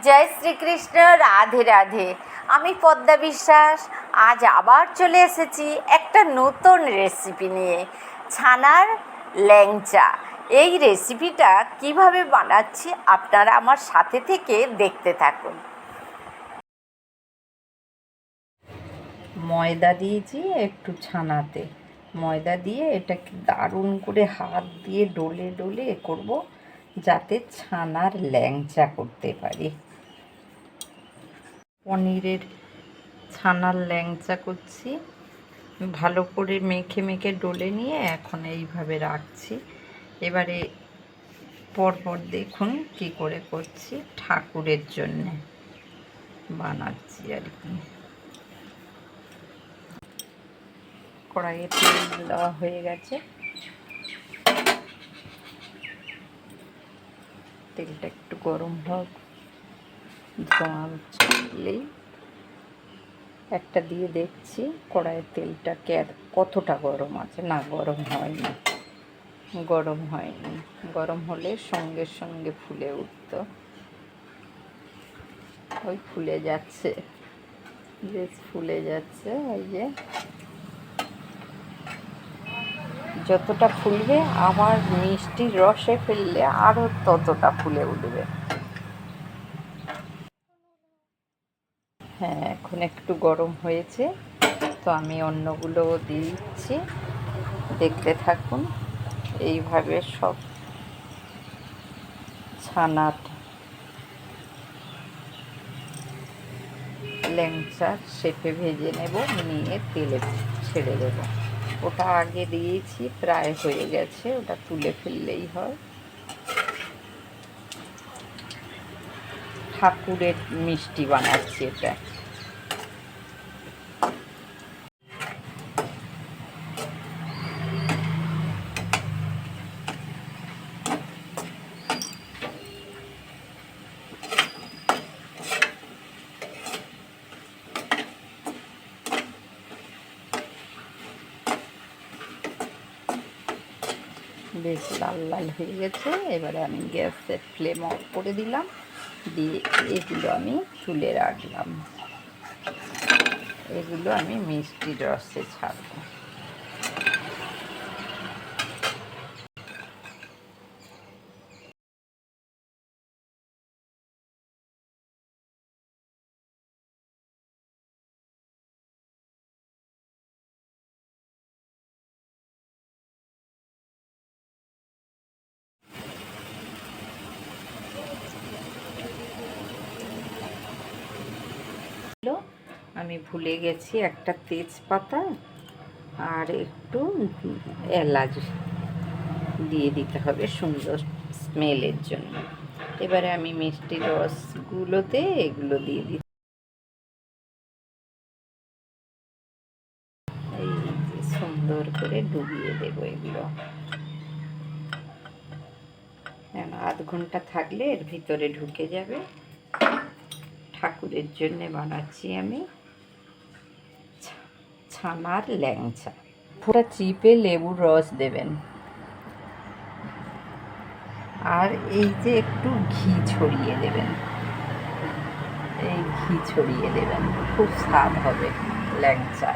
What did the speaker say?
জয় শ্রীকৃষ্ণ, রাধে রাধে। আমি পদ্মা বিশ্বাস। আজ আবার চলে এসেছি একটা নতুন রেসিপি নিয়ে, ছানার ল্যাংচা। এই রেসিপিটা কিভাবে বানাচ্ছি আপনারা আমার সাথে থেকে দেখতে থাকুন। ময়দা দিয়েছি একটু ছানাতে, ময়দা দিয়ে এটাকে দারুণ করে হাত দিয়ে ডলে ডলে করব, যাতে ছানার ল্যাংচা করতে পারি। পনিরের ছানার ল্যাংচা করছি। ভালো করে মেখে মেখে ডলে নিয়ে এখন এইভাবে রাখছি। এবারে পরপর দেখুন কি করে করছি, ঠাকুরের জন্যে বানাচ্ছি আর কি। কড়াইয়ে তেল দেওয়া হয়ে গেছে, তেলটা একটু গরম হোক, ধোঁয়া ছাড়লেই একটা দিয়ে দেখছি কড়াইয়ের তেলটা কতটা গরম আছে। না, গরম হয়নি, গরম হয়নি। গরম হলে সঙ্গে সঙ্গে ফুলে উঠত। ওই ফুলে যাচ্ছে, বেশ ফুলে যাচ্ছে। ওই যে যতটা ফুলবে আবার মিষ্টির রসে ফেললে আরও ততটা ফুলে উঠবে। হ্যাঁ, এখন একটু গরম হয়েছে, তো আমি অন্যগুলো দিয়ে দিচ্ছি, দেখতে থাকুন। এইভাবে সব ছানার ল্যাংচা শেপে ভেজে নেব, নিয়ে তেলে ছেড়ে দেব। ওটা আগে দিয়েছি, প্রায় হয়ে গেছে, ওটা তুলে ফেললেই হয়। ঠাকুরের মিষ্টি বানাচ্ছি এটা। বেশ লাল লাল হয়ে গেছে। এবারে আমি গ্যাসের ফ্লেম অফ করে দিলাম, দিয়ে এগুলো আমি তুলে রাখলাম। এগুলো আমি মিষ্টির রসে ছাড়বো। আমি ভুলে গেছি, একটা তেজপাতা আর একটু এলাচ দিয়ে দিতে হবে সুন্দর স্মেলের জন্য। এবারে আমি মিষ্টি রসগুলোতে এগুলো দিয়ে দিই। এই যে সুন্দর করে ডুবিয়ে দেবো এগুলো। আধ ঘন্টা থাকলে এর ভিতরে ঢুকে যাবে। ঠাকুরের জন্যে বানাচ্ছি আমি ছানার ল্যাংচা। পুরো চিপে লেবুর রস দেবেন, আর এই যে একটু ঘি ছড়িয়ে দেবেন, এই ঘি ছড়িয়ে দেবেন, খুব স্বাদ হবে ল্যাংচা।